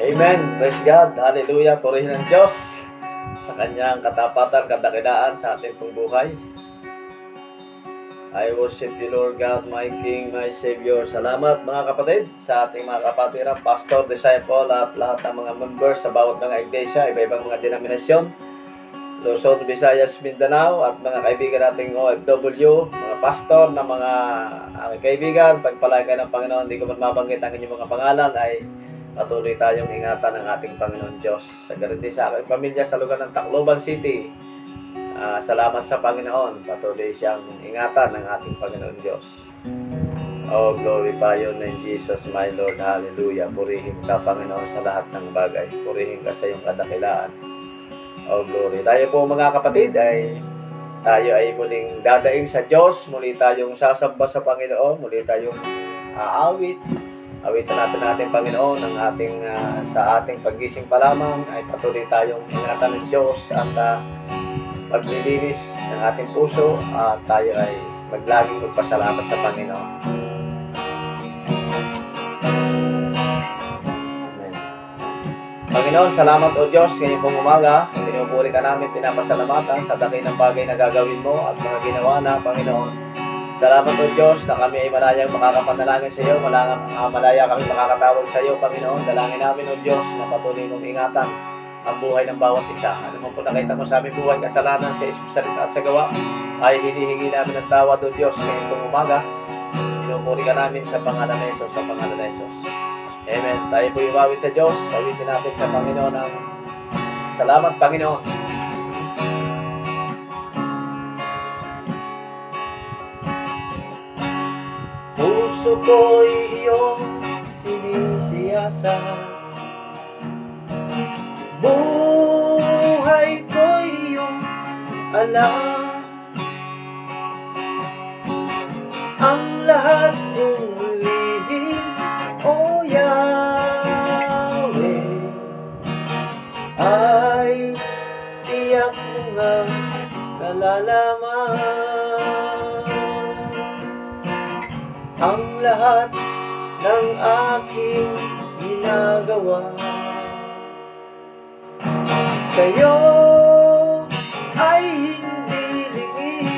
Amen. Praise God. Hallelujah. Purihin ang Diyos sa kanyang katapatan, kadakilaan sa ating pong buhay. I worship you, Lord God, my King, my Savior. Salamat mga kapatid sa ating mga kapatiran, pastor, disciple, at lahat ng mga members sa bawat mga iglesia, iba-ibang mga denominasyon, Luzon, Visayas, Mindanao, at mga kaibigan nating OFW, mga pastor na mga aking kaibigan, pagpalagan ng Panginoon, hindi ko man mabanggit ang inyong mga pangalan, ay patuloy tayong ingatan ng ating Panginoon Diyos. Sa ganun din sa aking pamilya sa lugar ng Tacloban City, salamat sa Panginoon. Patuloy siyang ingatan ng ating Panginoon Diyos. Oh, glorify your name, Jesus, my Lord. Hallelujah. Purihin ka, Panginoon, sa lahat ng bagay. Purihin ka sa iyong kadakilaan. Oh, glory. Tayo po mga kapatid, tayo ay muling dadaing sa Diyos. Muli tayong sasamba sa Panginoon. Muli tayong aawit. Awitan natin Panginoon ang ating sa ating paggising pa lamang ay patuloy tayong ingatan ng Diyos at maglilinis ng ating puso at tayo ay maglaging magpasalamat sa Panginoon. Amen. Panginoon, salamat o Diyos ngayong pong umaga. Pinupuri ka namin, pinapasalamatan sa dakilang bagay na gagawin mo at mga ginawa na, Panginoon. Salamat o Diyos na kami ay malayang makakapanalangin sa iyo, malaya kami makakatawag sa iyo, Panginoon. Dalangin namin o Diyos na patuloy mong ingatan ang buhay ng bawat isa. Ano man po nakita mo sa aming buhay, kasalanan sa isip, salita at sa gawa, ay hinihingi namin ng tawad o Diyos ngayong pong umaga. Pinupuri ka namin sa pangalan na Jesus, sa pangalan na Jesus. Amen. Tayo po iwawit sa Diyos. Sawitin natin sa Panginoon ang salamat, Panginoon. Puso ko'y iyong sinisiyasan, buhay ko'y iyong alam, ang lahat kong lihim, O Yahweh, ay tiyak mo nga nalalaman. Ang lahat ng aking ginagawa sa'yo ay hindi lingid.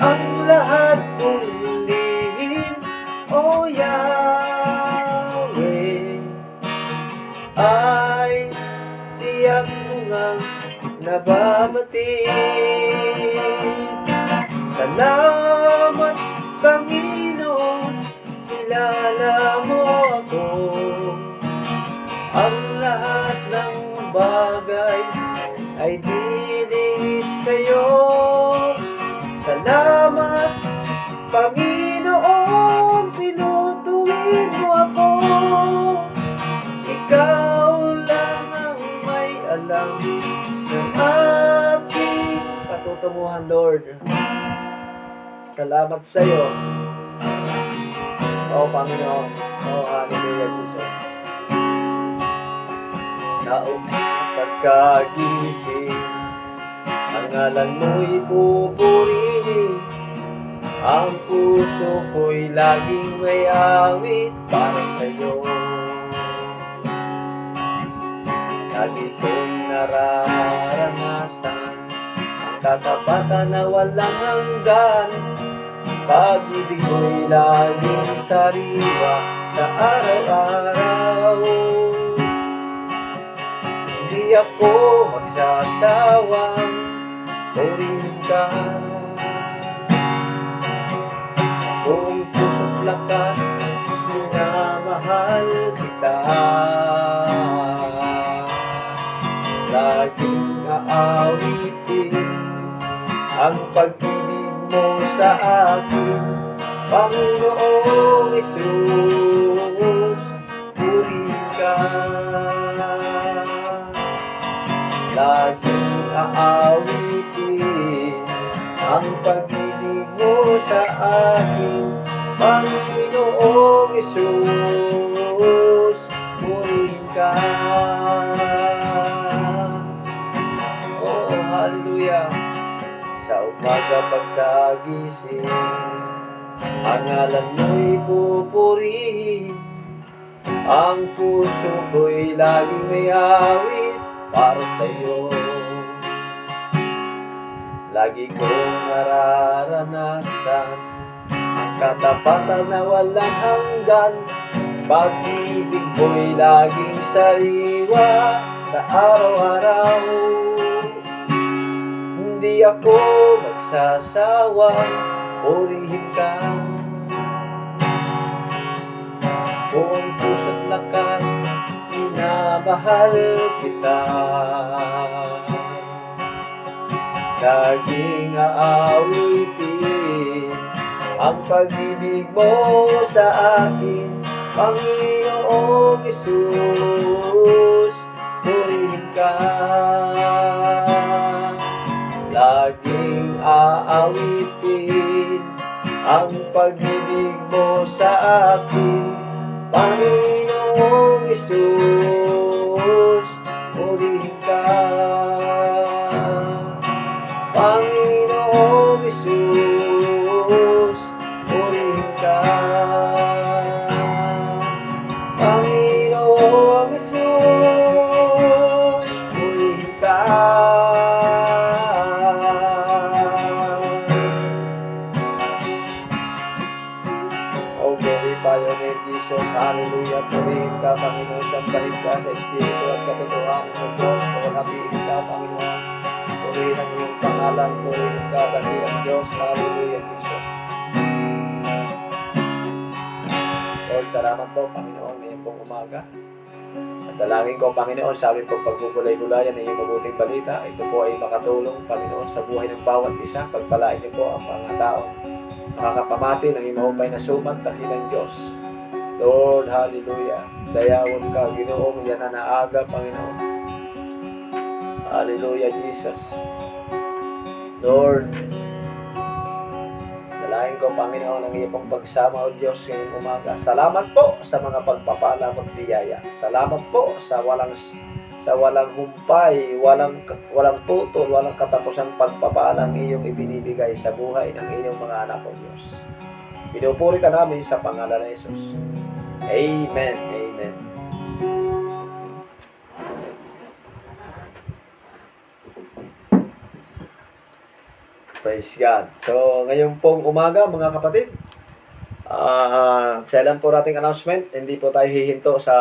Ang lahat kong lihim, O Yahweh, ay tiyak mo ngang nababati. Salamat, Panginoon, kilala mo ako. Ang lahat ng bagay ay dinit sa'yo. Salamat, Panginoon, tinutuwid mo ako. Ikaw lang ang may alam ng aking patutunguhan, Lord. Salamat sa iyo, O Panginoon. O hallelujah, Jesus. Sa pagkagising, ang ngalan mo'y pupurihin. Ang puso ko'y laging may awit para sa iyo. Lagi kong nararanasan ang katapatan na walang hanggan. Pag-ibig mo'y laging sariwa sa araw-araw. Hindi ako magsasawang purihin ka. Kung puso't lakas, minamahal kita. Laging aawitin ang pag-ibig mo sa akin, Panginoong Jesus, purihin ka. Laging aawitin ang pag-ibig mo sa akin, Panginoong Jesus, purihin ka. Oh, hallelujah. Sa umaga pagkagising, ang ngalan mo'y pupurihin. Ang puso ko'y laging may awit para sa'yo. Lagi kong nararanasan ang katapatan na walang hanggan. Pag-ibig mo'y laging sariwa sa araw-araw. Hindi ako magsasawang purihin ka. Buong puso't lakas, minamahal kita. Laging aawitin ang pag-ibig mo sa akin, Panginoong Hesus, purihin ka. Laging aawitin ang pag-ibig mo sa akin, Panginoong Hesus, purihin ka. Panginoong Hesus, purihin ka. Panginoong Hesus, purihin ka. Oh, glorify your name, Jesus. Hallelujah. Purihin ka, Panginoon. Sambahin ka sa Espiritu at katotohanan ng Diyos. Paghatiin ka, Panginoon. Purihin ang iyong pangalan. Purihin ka, dakilang Diyos. Hallelujah, Jesus. Lord, salamat po, Panginoon, ngayon pong umaga. At dalangin ko, Panginoon, sa aming pagbubulay-bulayan ng iyong mabuting balita, ito po ay makatulong, Panginoon, sa buhay ng bawat isa. Pagpalain niyo po ang mga taong makakapamati ng iyong mahupay na sumat, dakilang Diyos. Lord, hallelujah. Dayawan ka, Ginoong yan na naaga, Panginoon. Hallelujah, Jesus. Lord, dalangin ko, Panginoon, ang iyong pong pagsama, O Diyos, ngayong umaga. Salamat po sa mga pagpapala at biyaya. Salamat po sa walang humpay, walang putol, walang katapusang pagpapala ang iyong ibinibigay sa buhay ng iyong mga anak, O Diyos. Pinupuri ka namin sa pangalan ng Jesus. Amen. Amen. Praise God. So, ngayon pong umaga, mga kapatid, kailan po nating announcement, hindi po tayo hihinto sa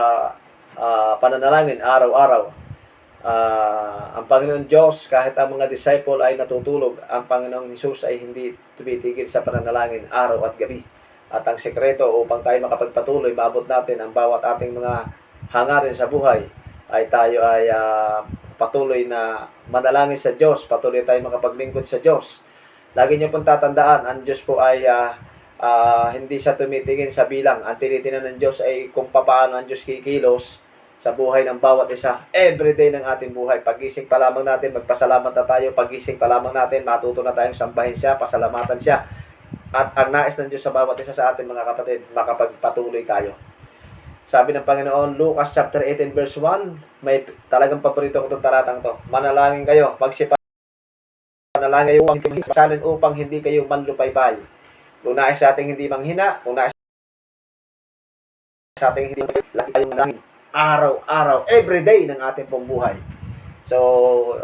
pananalangin araw-araw. Ang Panginoon Diyos, kahit ang mga disciple ay natutulog, ang Panginoong Hesus ay hindi tumitigil sa pananalangin araw at gabi. At ang sekreto upang tayo makapagpatuloy, maabot natin ang bawat ating mga hangarin sa buhay, ay tayo ay patuloy na manalangin sa Diyos, patuloy tayo makapaglingkod sa Diyos. Lagi niyo pong tatandaan, ang Diyos po ay hindi siya tumitingin sa bilang. Ang tinitingnan ng Diyos ay kung paano ang Diyos kikilos sa buhay ng bawat isa. Everyday ng ating buhay. Pagising pa lamang natin, magpasalamat na tayo. Pagising pa lamang natin, matuto na tayong sambahin siya, pasalamatan siya. At ang nais ng Diyos sa bawat isa sa atin, mga kapatid, makapagpatuloy tayo. Sabi ng Panginoon, Lucas chapter 18 verse 1, may talagang paborito ko itong talatang to. Manalangin kayo, manalangin kayo upang hindi kayo manlupay-pay. Kung nais sa ating hindi manghina, kung nais sa ating hindi manalangin, araw-araw, everyday ng ating pong buhay. So,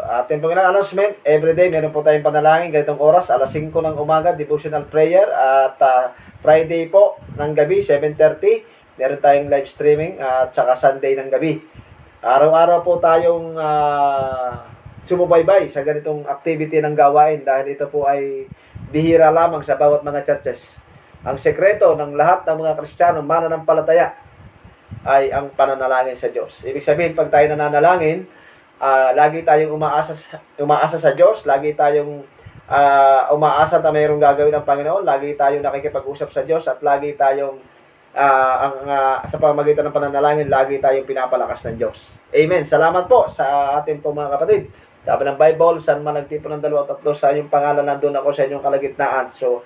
ating pong announcement, everyday meron po tayong panalangin, ganitong oras, alas 5 ng umaga, devotional prayer, at Friday po ng gabi, 7:30, meron tayong live streaming, at saka Sunday ng gabi. Araw-araw po tayong sumubaybay sa ganitong activity ng gawain dahil ito po ay bihira lamang sa bawat mga churches. Ang sekreto ng lahat ng mga Kristiyano mananampalataya ay ang pananalangin sa Diyos. Ibig sabihin, pag tayo nananalangin, lagi tayong umaasa sa Diyos, lagi tayong umaasa na mayroong gagawin ng Panginoon, lagi tayong nakikipag-usap sa Diyos, at lagi tayong sa pamamagitan ng pananalangin, lagi tayong pinapalakas ng Diyos. Amen. Salamat po sa ating po mga kapatid. Sabi ng Bible, saan man nagtipon ng 2 o 3 sa inyong pangalan, nandun ako sa inyong kalagitnaan. So,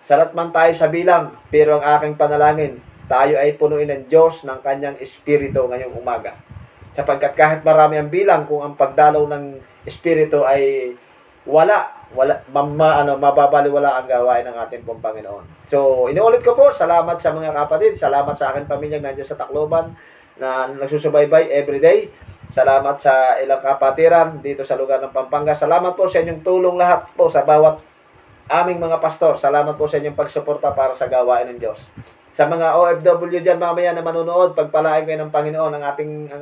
salat man tayo sa bilang, pero ang aking panalangin, tayo ay punuin ng Diyos ng kanyang Espiritu ngayong umaga. Sapagkat kahit marami ang bilang, kung ang pagdalaw ng Espiritu ay wala, mababaliwala ang gawain ng ating pong Panginoon. So, inuulit ko po, salamat sa mga kapatid, salamat sa aking pamilyang nandiyan sa Tacloban na nagsusubaybay everyday. Salamat sa ilang kapatiran dito sa lugar ng Pampanga. Salamat po sa inyong tulong lahat po sa bawat aming mga pastor. Salamat po sa inyong pagsuporta para sa gawain ng Diyos. Sa mga OFW dyan mamaya na manonood, pagpalain kayo ng Panginoon ang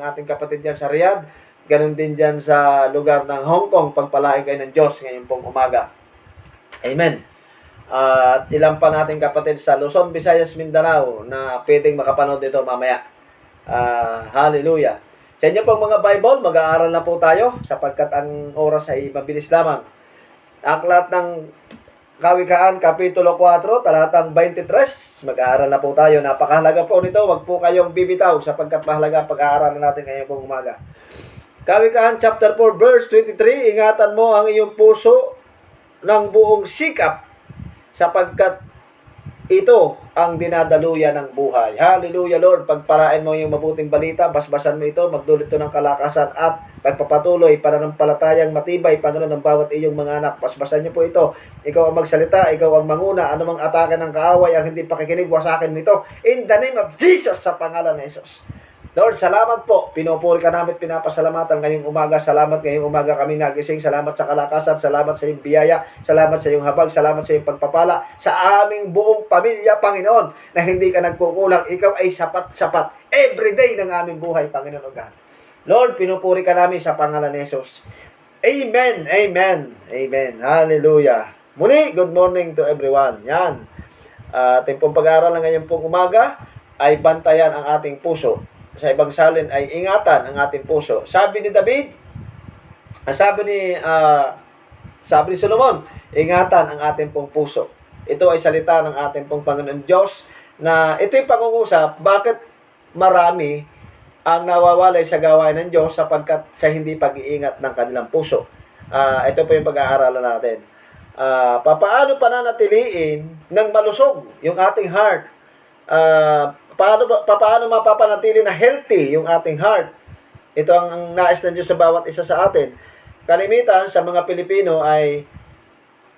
ating kapatid dyan sa Riyadh. Ganon din dyan sa lugar ng Hong Kong, pagpalain kayo ng Diyos ngayon pong umaga. Amen. At ilan pa nating kapatid sa Luzon, Visayas, Mindanao na pwedeng makapanood dito mamaya. Hallelujah. Sa inyo pong mga Bible, mag-aaral na po tayo sapagkat ang oras ay mabilis lamang. Aklat ng Kawikaan, Kapitulo 4, talatang 23. Mag-aaral na po tayo. Napakahalaga po nito. Huwag po kayong bibitaw sapagkat mahalaga pag-aaralan natin ngayon pong umaga. Kawikaan chapter 4 verse 23, ingatan mo ang iyong puso ng buong sikap sapagkat ito ang dinadaluyan ng buhay. Hallelujah, Lord. Pagpalain mo yung mabuting balita, basbasan mo ito, magdulot ito ng kalakasan at pagpapatuloy para ng palatayang matibay, Panginoon, ng bawat iyong mga anak. Basbasan niyo po ito. Ikaw ang magsalita, ikaw ang manguna. Anumang atake ng kaaway, ang hindi pakikinig, wasakin mo ito. In the name of Jesus, sa pangalan ng Jesus. Lord, salamat po. Pinupuri ka namin, pinapasalamatan ngayong umaga. Salamat ngayong umaga kami nagising. Salamat sa kalakasan. Salamat sa iyong biyaya. Salamat sa iyong habag. Salamat sa iyong pagpapala. Sa aming buong pamilya, Panginoon, na hindi ka nagkukulang. Ikaw ay sapat-sapat. Everyday ng aming buhay, Panginoon God. Lord, pinupuri ka namin sa pangalan ni Jesus. Amen. Amen. Amen. Hallelujah. Muli, good morning to everyone. Yan. Ating pong pag-aaral ngayon pong umaga ay bantayan ang ating puso. Sa ibang salin ay ingatan ang ating puso. Sabi ni David, sabi ni Solomon, ingatan ang ating pong puso. Ito ay salita ng ating pong Panginoon Diyos na ito'y pangungusap bakit marami ang nawawalay sa gawain ng Diyos sapagkat sa hindi pag-iingat ng kanilang puso. Ito po yung pag-aaralan natin. Paano pananatiliin ng malusog yung ating heart? Paano mapapanatili na healthy yung ating heart? Ito ang nais ng Diyos sa bawat isa sa atin. Kalimitan sa mga Pilipino ay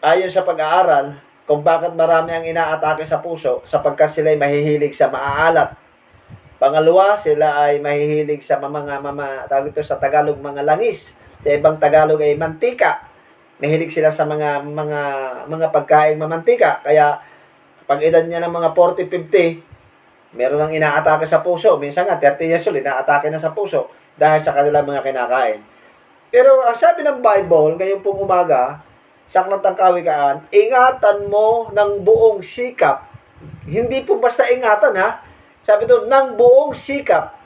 ayon sa pag-aaral kung bakit marami ang inaatake sa puso sapagkat sila ay mahihilig sa maaalat. Pangalawa, sila ay mahihilig sa tawag ito sa Tagalog, mga langis. Sa ibang Tagalog ay mantika. Mahilig sila sa mga pagkain mamantika. Kaya pag edad niya ng mga 40-50, meron lang inaatake sa puso. Minsan nga, 30 years old, inaatake na sa puso dahil sa kanilang mga kinakain. Pero ang sabi ng Bible, ngayon pong umaga, sa Aklat ng Kawikaan, ingatan mo ng buong sikap. Hindi po basta ingatan, ha? Sabi doon, ng buong sikap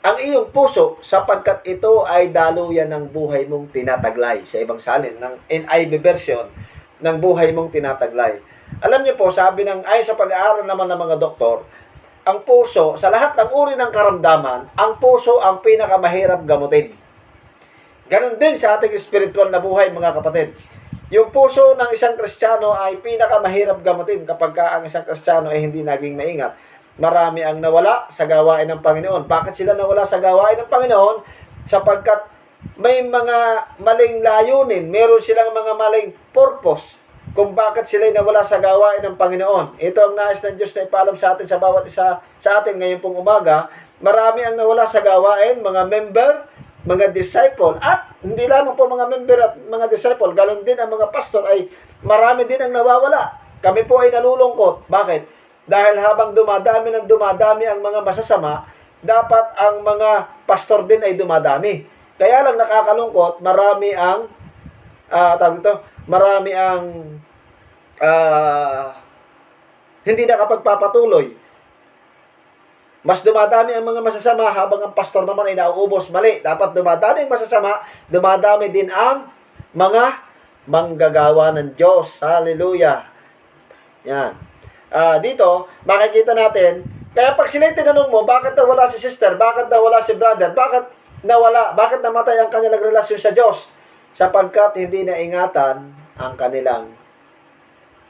ang iyong puso sapagkat ito ay daluyan ng buhay mong tinataglay. Sa ibang salin, ng NIV version, ng buhay mong tinataglay. Alam niyo po, sabi ay sa pag-aaral naman ng mga doktor, ang puso, sa lahat ng uri ng karamdaman, ang puso ang pinakamahirap gamutin. Ganon din sa ating spiritual na buhay, mga kapatid. Yung puso ng isang Kristiyano ay pinakamahirap gamutin kapag ang isang Kristiyano ay hindi naging maingat. Marami ang nawala sa gawain ng Panginoon. Bakit sila nawala sa gawain ng Panginoon? Sapagkat may mga maling layunin, meron silang mga maling purpose kung bakit sila nawala sa gawain ng Panginoon. Ito ang nais ng Diyos na ipaalam sa atin sa bawat isa sa atin ngayon pong umaga. Marami ang nawala sa gawain, mga member, mga disciple, at hindi lamang po mga member at mga disciple, galon din ang mga pastor ay marami din ang nawawala. Kami po ay nalulungkot. Bakit? Dahil habang dumadami ang mga masasama, dapat ang mga pastor din ay dumadami. Kaya lang nakakalungkot, marami ang hindi nakapagpapatuloy. Mas dumadami ang mga masasama habang ang pastor naman ay nauubos. Mali. Dapat dumadami ang masasama, dumadami din ang mga manggagawa ng Diyos. Hallelujah. Yan. Dito, makikita natin, kaya pag sila tinanong mo, bakit nawala si sister, bakit nawala si brother, bakit namatay ang kanilang relasyon sa Diyos? Sapagkat hindi naingatan ang kanilang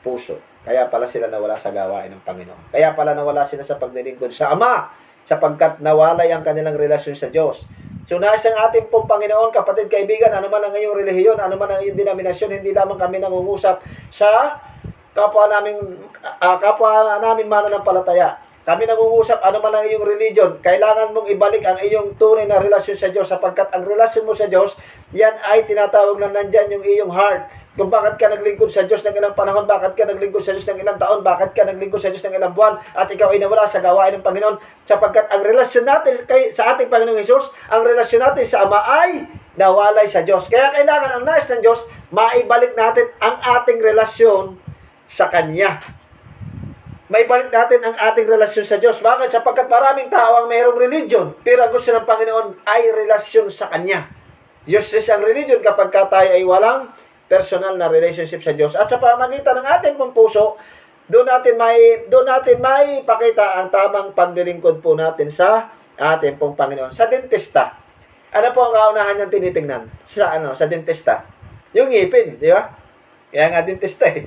puso. Kaya pala sila nawala sa gawain ng Panginoon. Kaya pala nawala sila sa paglilingkod sa Ama, sapagkat nawalay ang kanilang relasyon sa Diyos. So nais ang ating pong Panginoon, kapatid, kaibigan, ano man ang iyong relihiyon, ano man ang iyong denominasyon, hindi lamang kami nangungusap sa kapwa namin mananampalataya. Kami nangungusap, ano man ang iyong religion, kailangan mong ibalik ang iyong tunay na relasyon sa Diyos, sapagkat ang relasyon mo sa Diyos, yan ay tinatawag na nandyan yung iyong heart. Kung bakit ka naglingkod sa Diyos ng ilang panahon, bakit ka naglingkod sa Diyos ng ilang taon, bakit ka naglingkod sa Diyos ng ilang buwan, at ikaw ay nawala sa gawain ng Panginoon, sapagkat ang relasyon natin sa ating Panginoong Hesus, ang relasyon natin sa Ama ay nawalay sa Diyos. Kaya kailangan ang nais ng Diyos, maibalik natin ang ating relasyon sa Kanya. Maibalik natin ang ating relasyon sa Diyos. Bakit? Sapagkat maraming tao ang mayroong religion, pero ang gusto ng Panginoon ay relasyon sa Kanya. Useless ang religion kapag tayo ay walang personal na relationship sa Diyos. At sa pamamagitan ng ating pong puso, doon natin may pakita ang tamang paglilingkod po natin sa ating pong Panginoon. Sa dentista, ano po ang kaunahan niyang tinitingnan? Sa dentista? Yung ngipin, di ba? Kaya nga dentista eh.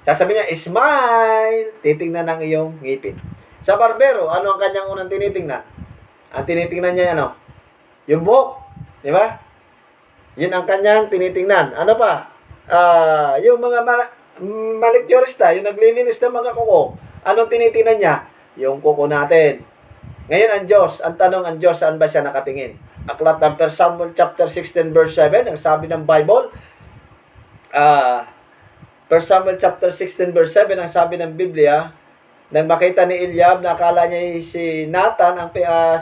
Sasabi niya, smile! Titingnan ang iyong ngipin. Sa barbero, ano ang kanyang unang tinitingnan? Ang tinitingnan niya, yung buhok. Di ba? Yun ang kanyang tinitingnan. Ano pa? Yung mga manicurista, yung naglilinis ng mga kuko. Anong tinitingnan niya? Yung kuko natin. Ngayon, ang Diyos, ang tanong, ang Diyos, saan ba siya nakatingin? Aklat ng 1 Samuel chapter 16 verse 7, ang sabi ng Bible, 1 Samuel chapter 16 verse 7, ang sabi ng Biblia, nang makita ni Eliab, nakala niya si Nathan,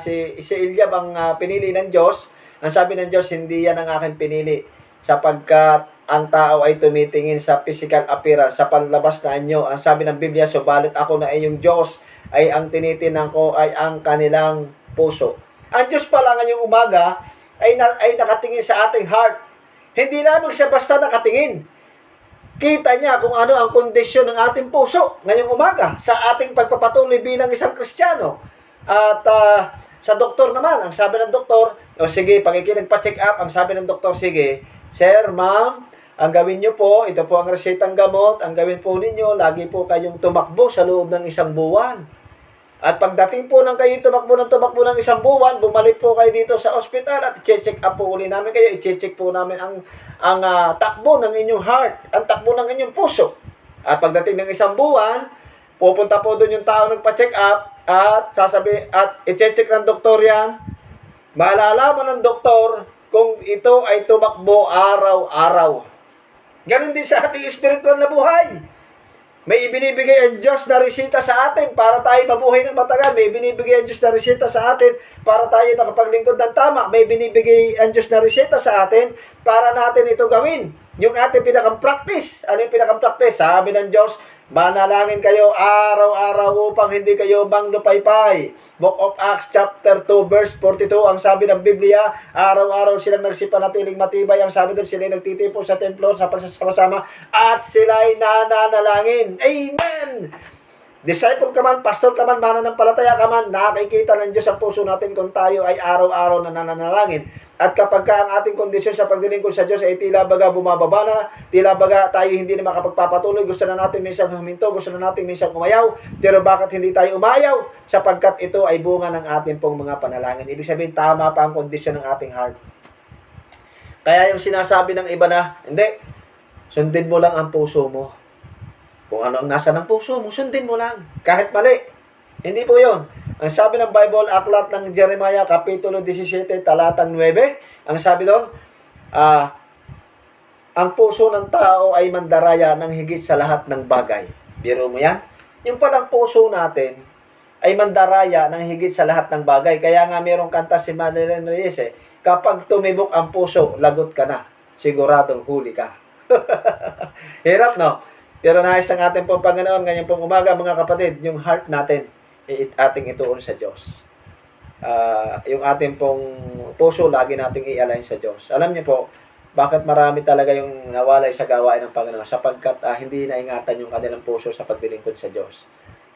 si Eliab ang pinili ng Diyos, ang sabi ng Diyos, hindi yan ang aking pinili, sapagkat ang tao ay tumitingin sa physical appearance, sa panlabas na anyo. Ang sabi ng Biblia, subalit ako na iyong Diyos, ay ang tinitinang ko ay ang kanilang puso. Ang Diyos pala ngayong umaga ay nakatingin sa ating heart. Hindi lamang siya basta nakatingin. Kita niya kung ano ang kondisyon ng ating puso ngayong umaga sa ating pagpapatuloy bilang isang Kristiyano. At sa doktor naman, ang sabi ng doktor, sige, nagpa-check up, ang sabi ng doktor, sige, sir, ma'am, ang gawin nyo po, ito po ang resetang gamot, ang gawin po ninyo, lagi po kayong tumakbo sa loob ng 1 buwan. At pagdating po ng kayo tumakbo ng 1 buwan, bumalik po kayo dito sa ospital at i-check up po uli namin kayo. I-check po namin ang takbo ng inyong heart, ang takbo ng inyong puso. At pagdating ng 1 buwan, pupunta po doon yung tao nagpa-check up at i-check ng doktor yan. Malalaman ng doktor kung ito ay tumakbo araw-araw. Ganon din sa ating spiritual na buhay. May ibinibigay ang Diyos na resita sa atin para tayo mabuhay ng matagal. May ibinibigay ang Diyos na resita sa atin para tayo makapaglingkod ng tama. May ibinibigay ang Diyos na resita sa atin para natin ito gawin. Yung ating pinakang practice. Ano yung pinakang practice? Sabi ng Diyos, manalangin kayo araw-araw upang hindi kayo manglupaypay. Book of Acts chapter 2 verse 42, ang sabi ng Biblia, araw-araw silang nagsipanatiling matibay. Ang sabi doon, sila nagtitipon sa templo sa pagsasama-sama at sila'y nananalangin. Amen! Disciple ka man, pastor ka man, mananampalataya ka man, nakikita ng Diyos ang puso natin kung tayo ay araw-araw na nananalangin. At kapag ang ating kondisyon sa paglilingkod sa Diyos ay tila baga bumababa na, tila baga tayo hindi na makapagpapatuloy, gusto na natin minsan huminto, gusto na natin minsan umayaw, pero bakit hindi tayo umayaw? Sapagkat ito ay bunga ng ating pong mga panalangin. Ibig sabihin, tama pa ang kondisyon ng ating heart. Kaya yung sinasabi ng iba na, hindi, sundin mo lang ang puso mo. Kung ano ang nasa ng puso mo, sundin mo lang. Kahit mali. Hindi po yun. Ang sabi ng Bible, aklat ng Jeremiah, Kapitulo 17, talatang 9, ang sabi doon, ang puso ng tao ay mandaraya ng higit sa lahat ng bagay. Biro mo yan? Yung palang puso natin ay mandaraya ng higit sa lahat ng bagay. Kaya nga mayroong kanta si Madeline Reyes, kapag tumibok ang puso, lagot ka na. Siguradong huli ka. Hirap, no? Pero nais ng ating pong Panginoon, ngayon pong umaga, mga kapatid, yung heart natin, ating ituon sa Diyos. Yung ating pong puso, lagi nating i-align sa Diyos. Alam niyo po, bakit marami talaga yung nawalay sa gawain ng Panginoon? Sapagkat hindi naingatan yung kanilang puso sa paglilingkod sa Diyos.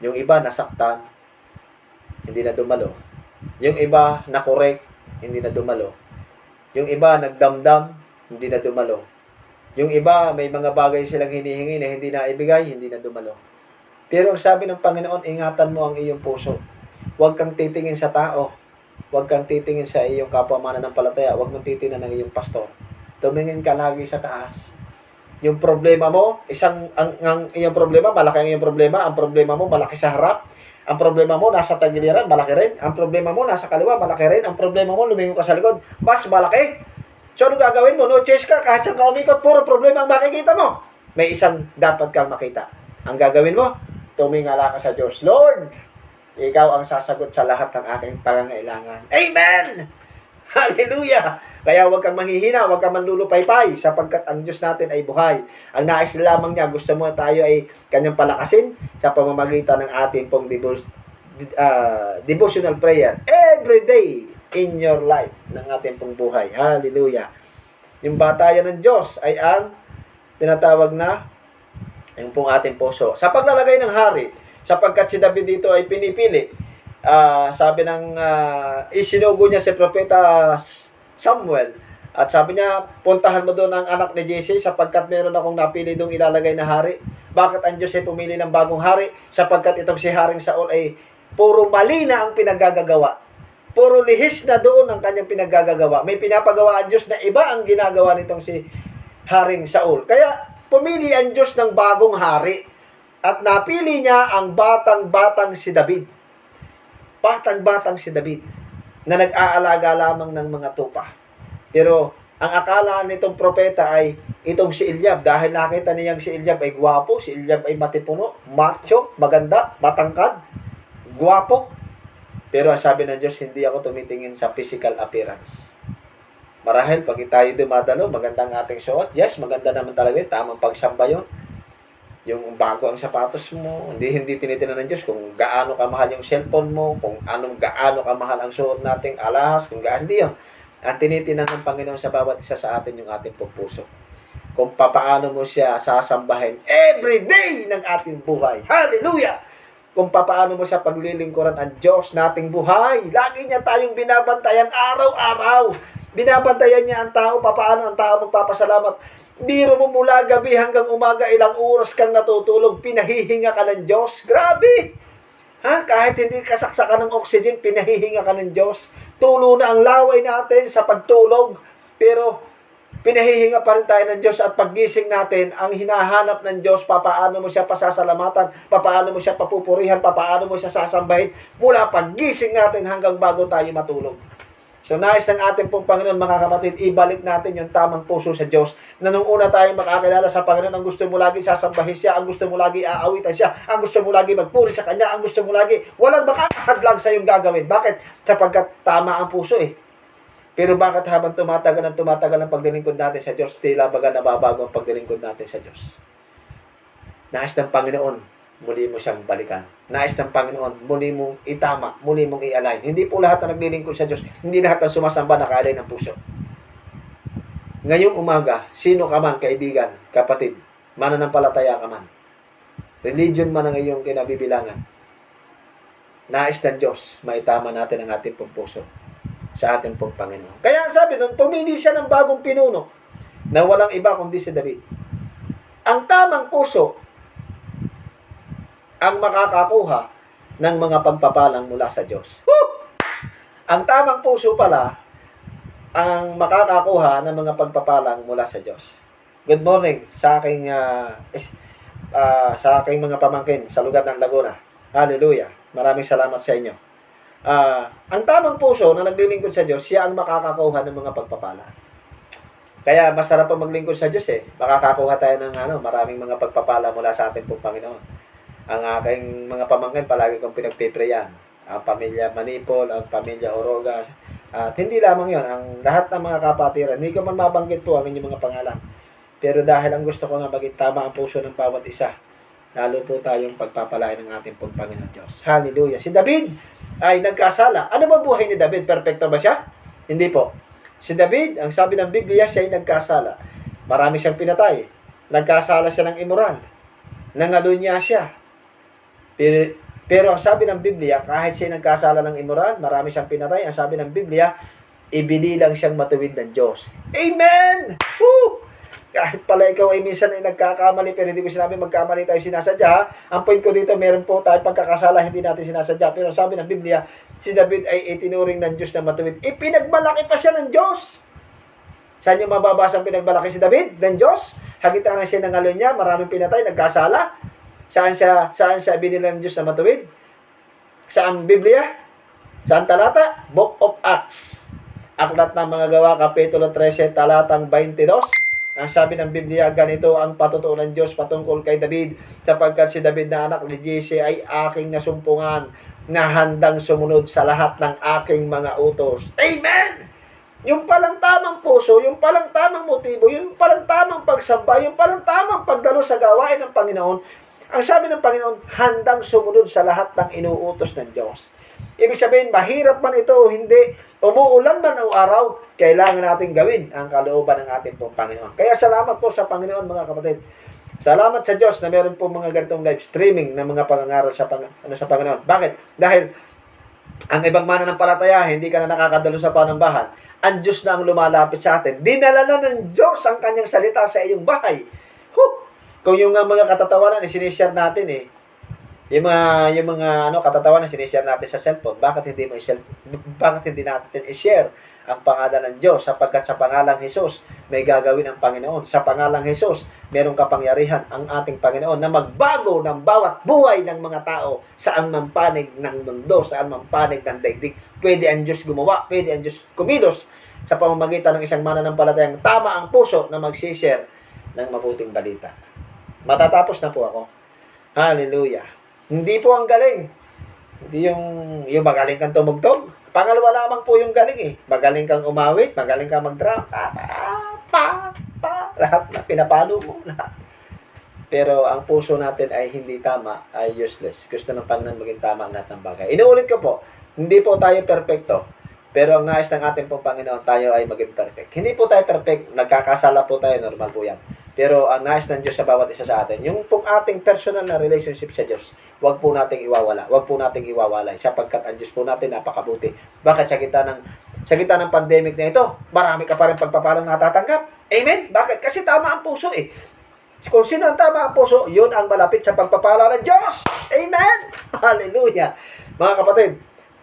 Yung iba, nasaktan, hindi na dumalo. Yung iba, nakorek, hindi na dumalo. Yung iba, nagdamdam, hindi na dumalo. Yung iba, may mga bagay silang hinihingi na hindi na ibigay, hindi na dumalo. Pero ang sabi ng Panginoon, ingatan mo ang iyong puso. Huwag kang titingin sa tao. Huwag kang titingin sa iyong kapwa mananampalataya. Huwag mong titingnan ng iyong pastor. Tumingin ka lagi sa taas. Yung problema mo, ang iyong problema, malaki ang iyong problema. Ang problema mo, malaki sa harap. Ang problema mo, nasa tagiliran, malaki rin. Ang problema mo, nasa kaliwa, malaki rin. Ang problema mo, lumingon ka sa likod, mas malaki. So, ano gagawin mo? No choice ka, kahit saan ka umikot, puro problema ang makikita mo. May isang dapat kang makita. Ang gagawin mo, tumingala ka sa Diyos. Lord, ikaw ang sasagot sa lahat ng aking pangangailangan. Amen! Hallelujah! Kaya huwag kang manghihina, huwag kang manlulupaypay, sapagkat ang Diyos natin ay buhay. Ang nais lamang niya, gusto mo tayo ay kanyang palakasin sa pamamagitan ng ating pong devotional prayer every day in your life ng ating pong buhay. Hallelujah! Yung batayan ng Diyos ay ang tinatawag na yung pong ating puso. Sa paglalagay ng hari, sapagkat si David dito ay pinipili, sabi ng isinugo niya si Propeta Samuel, at sabi niya, puntahan mo doon ang anak ni Jesse sapagkat meron akong napili doong ilalagay na hari. Bakit ang Diyos ay pumili ng bagong hari? Sapagkat itong si Haring Saul ay puro mali na ang pinagagagawa. Puro lihis na doon ang kanyang pinagagagawa. May pinapagawa ang Diyos na iba ang ginagawa nitong si Haring Saul. Kaya pumili ang Diyos ng bagong hari. At napili niya ang batang-batang si David. Batang-batang si David na nag-aalaga lamang ng mga tupa. Pero ang akala nitong propeta ay itong si Eliab. Dahil nakita niyang si Eliab ay gwapo, si Eliab ay matipuno, macho, maganda, matangkad, gwapo. Pero ang sabi ng Diyos, hindi ako tumitingin sa physical appearance. Marahil pag tayo dumadalo, maganda ang ating suot. Yes, maganda naman talaga yun. Tamang pagsamba yun. Yung bago ang sapatos mo, hindi tinitingnan ng Diyos kung gaano kamahal yung cellphone mo, kung gaano kamahal ang suot nating alahas, kung gaano, hindi yun. Ang tinitingnan ng Panginoon sa bawat isa sa atin yung ating puso. Kung papaano mo siya sasambahin every day ng ating buhay. Hallelujah! Kung papaano mo sa paglilingkuran ang Diyos nating buhay. Lagi niya tayong binabantayan araw-araw. Binabantayan niya ang tao, papaano ang tao magpapasalamat. Biro mo mula gabi hanggang umaga, ilang oras kang natutulog, pinahihinga ka ng Diyos. Grabe! Kahit hindi kasaksakan ng oxygen, pinahihinga ka ng Diyos. Tulo na ang laway natin sa pagtulog. Pero pinahihinga pa rin tayo ng Diyos at paggising natin, ang hinahanap ng Diyos, papaano mo siya pasasalamatan, papaano mo siya papupurihan, papaano mo siya sasambahin, mula paggising natin hanggang bago tayo matulog. So, nais ng ating pong Panginoon, mga kapatid, ibalik natin yung tamang puso sa Diyos. Na nung una tayong makakilala sa Panginoon, ang gusto mo lagi sasambahin siya, ang gusto mo lagi aawitan siya, ang gusto mo lagi magpuri sa Kanya, ang gusto mo lagi, walang makakahadlang sa iyong gagawin. Bakit? Sapagkat tama ang puso eh. Pero bakit habang tumatagal ang paglilingkod natin sa Diyos, tila baga nababago ang paglilingkod natin sa Diyos? Nais ng Panginoon, muli mo siyang balikan. Nais ng Panginoon, muli mong itama, muli mong i-align. Hindi po lahat na naglilingkod sa Diyos, hindi lahat ng sumasamba naka-align ng puso. Ngayong umaga, sino ka man, kaibigan, kapatid, mananampalataya ka man, religion man ang iyong kinabibilangan, nais ng Diyos, maitama natin ang ating pong puso sa ating pong Panginoon. Kaya sabi nun, pumili siya ng bagong pinuno na walang iba kundi si David. Ang tamang puso ang makakakuha ng mga pagpapalang mula sa Diyos. Woo! Ang tamang puso pala ang makakakuha ng mga pagpapalang mula sa Diyos. Good morning sa aking mga pamangkin sa lugar ng Laguna. Hallelujah. Maraming salamat sa inyo. Ang tamang puso na naglilingkod sa Diyos, siya ang makakakuha ng mga pagpapala. Kaya masarap pa maglingkod sa Diyos eh. Makakakuha tayo ng maraming mga pagpapala mula sa ating pong Panginoon. Ang aking mga pamangkin, palagi kong pinagpiprayan. Ang pamilya Manipol, ang pamilya Oroga. At hindi lamang yon, ang lahat ng mga kapatiran. Hindi ko man mabanggit po ang inyong mga pangalan. Pero dahil ang gusto ko nga maging tama ang puso ng bawat isa, lalo po tayong pagpapalain ng ating Panginoon Diyos. Hallelujah. Si David ay nagkasala. Ano ba buhay ni David? Perfecto ba siya? Hindi po. Si David, ang sabi ng Biblia, siya ay nagkasala. Marami siyang pinatay. Nagkasala siya ng immoral. Nangalunya siya. Pero ang sabi ng Biblia, kahit siya nagkasala ng immoral, marami siyang pinatay, ang sabi ng Biblia, ibinilang siyang matuwid ng Diyos. Amen! Woo! Kahit pala ikaw ay minsan ay nagkakamali, pero hindi ko sinabi magkamali tayo sinasadya. Ha? Ang point ko dito, meron po tayo pagkakasala, hindi natin sinasadya. Pero sabi ng Biblia, si David ay itinuring ng Diyos na matuwid. Ipinagmalaki pa siya ng Diyos. Saan yung mababasa ang pinagmalaki si David ng Diyos? Hagitan na siya ng alon niya, maraming pinatay, nagkasala. Saan siya binila ng Diyos na matuwid? Saan Biblia? Saan talata? Book of Acts. Aklat ng mga gawa, Kapitulo 13, talatang 22. Ang sabi ng Biblia, ganito ang patutuo ng Diyos patungkol kay David, sapagkat si David na anak ni Jesse ay aking nasumpungan na handang sumunod sa lahat ng aking mga utos. Amen! Yung palang tamang puso, yung palang tamang motibo, yung palang tamang pagsamba, yung palang tamang pagdalo sa gawain ng Panginoon, ang sabi ng Panginoon, handang sumunod sa lahat ng inuutos ng Diyos. Ibig sabihin, mahirap man ito o hindi, umuulan man o araw, kailangan natin gawin ang kalooban ng ating pong Panginoon. Kaya salamat po sa Panginoon, mga kapatid. Salamat sa Diyos na meron po mga ganitong live streaming na mga pangangaral sa Panginoon. Bakit? Dahil ang ibang mananampalataya, hindi ka na nakakadalo sa panambahan. Ang Diyos na ang lumalapit sa atin. Dinala na ng Diyos ang kanyang salita sa iyong bahay. Kung yung mga katatawanan, sinishare natin yung mga katatawanan sinishare natin sa cellphone, bakit hindi natin i-share ang pangalan ng Diyos, sapagkat sa pangalang Hesus may gagawin ang Panginoon. Sa pangalang Hesus merong kapangyarihan ang ating Panginoon na magbago ng bawat buhay ng mga tao saan man panig ng mundo, saan man panig ng daigdig. Pwede ang Diyos gumawa, pwede ang Diyos kumilos sa pamamagitan ng isang mananampalatayang tama ang puso na mag-share ng mabuting balita. Matatapos na po ako. Hallelujah. Hindi po ang galing. Hindi yung magaling kang tumugtog. Pangalawa lamang po yung galing Magaling kang umawit, magaling kang mag-drum. Lahat na pinapalo mo. Lahat. Pero ang puso natin ay hindi tama, ay useless. Gusto ng Panginoon maging tama ang lahat ng bagay. Inuulit ko po, hindi po tayo perfecto. Pero ang nais ng ating pong Panginoon, tayo ay maging perfect. Hindi po tayo perfect. Nagkakasala po tayo, normal po yan. Pero ang nais ng Diyos sa bawat isa sa atin, yung pong ating personal na relationship sa Diyos, wag po nating iwawala. Wag po nating iwawalay sapagkat ang Diyos po natin napakabuti. Bakit sa gitna ng pandemic na ito, marami ka pa rin pagpapalang natatanggap. Amen? Bakit? Kasi tama ang puso Kung sino ang tama ang puso, yun ang malapit sa pagpapala ng Diyos. Amen? Hallelujah. Mga kapatid,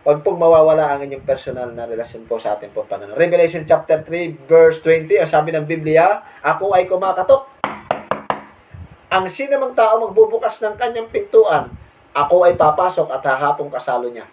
wag pong mawawala ang inyong personal na relasyon po sa ating pong Panginoon. Revelation chapter 3, verse 20, ang sabi ng Biblia, ako ay kumakatok. Ang sinamang tao magbubukas ng kanyang pintuan, ako ay papasok at hahapong kasalo niya.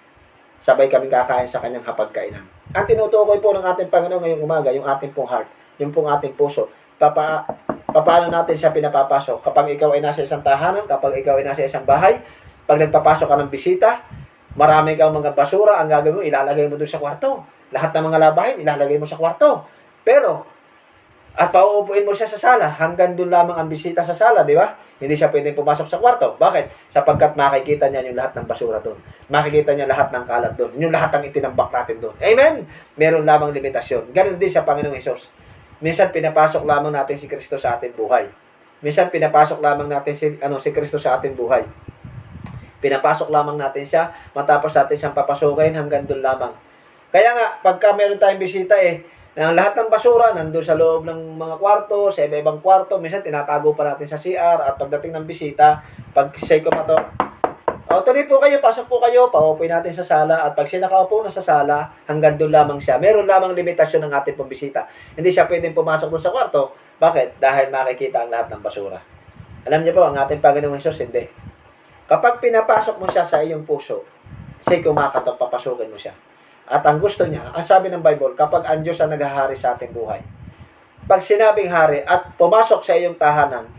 Sabay kaming kakain sa kanyang hapagkainan. Ang tinutukoy po ng ating Panginoon ngayong umaga, yung ating pong heart, yung pong ating puso. Paano natin siya pinapapasok? Kapag ikaw ay nasa isang tahanan, kapag ikaw ay nasa isang bahay, pag nagpapasok ka ng bisita, marami kang mga basura, ang gagawin mo, ilalagay mo doon sa kwarto. Lahat ng mga labahin, ilalagay mo sa kwarto. Pero, at pauupuin mo siya sa sala, hanggang doon lamang ang bisita sa sala, di ba? Hindi siya pwedeng pumasok sa kwarto. Bakit? Sapagkat makikita niya yung lahat ng basura doon. Makikita niya lahat ng kalat doon. Yung lahat ng itinambak natin doon. Amen? Meron lamang limitasyon. Ganon din sa Panginoong Hesus. Minsan pinapasok lamang natin si Kristo sa ating buhay. Minsan pinapasok lamang natin si Kristo sa ating buhay. Pinapasok lamang natin siya, matapos natin siyang papasukin hanggang doon lamang. Kaya nga, pagka meron tayong bisita na lahat ng basura nandun sa loob ng mga kwarto, sa iba-ibang kwarto, minsan tinatago pa natin sa CR, at pagdating ng bisita, pag say ko pa to, tuloy po kayo, pasok po kayo, paupuin natin sa sala, at pag siya nakaupo na sa sala, hanggang doon lamang siya. Meron lamang limitasyon ng ating pong bisita. Hindi siya pwedeng pumasok doon sa kwarto. Bakit? Dahil makikita ang lahat ng basura. Alam niyo po, ang ating Panginoong Hesus, hindi. Kapag pinapasok mo siya sa iyong puso, say kumakatok, papasukin mo siya. At ang gusto niya, ang sabi ng Bible, kapag ang Diyos ang naghahari sa ating buhay, pag sinabing hari at pumasok sa iyong tahanan,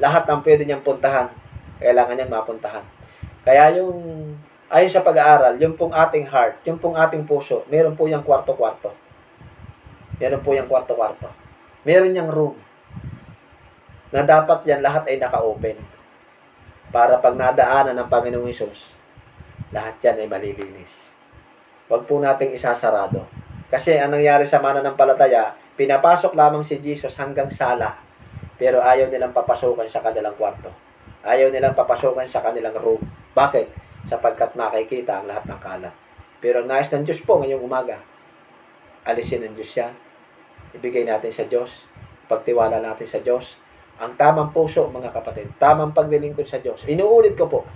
lahat ng pwede niyang puntahan, kailangan niyang mapuntahan. Kaya ayon sa pag-aaral, yung pong ating heart, yung pong ating puso, meron po yung kwarto-kwarto. Meron po yung kwarto-kwarto. Meron yung room na dapat yan lahat ay naka-open. Para pag nadaanan ng Panginoong Hesus, lahat yan ay malilinis. Huwag po nating isasarado. Kasi ang nangyari sa mananampalataya, pinapasok lamang si Jesus hanggang sala, pero ayaw nilang papasukan sa kanilang kwarto. Ayaw nilang papasukan sa kanilang room. Bakit? Sapagkat makikita ang lahat ng kalat. Pero ang nais ng Diyos po ngayong umaga, alisin ng Diyos yan. Ibigay natin sa Diyos. pagtiwala natin sa Diyos. Ang tamang puso, mga kapatid, tamang paglilingkod sa Diyos. Inuulit ko po,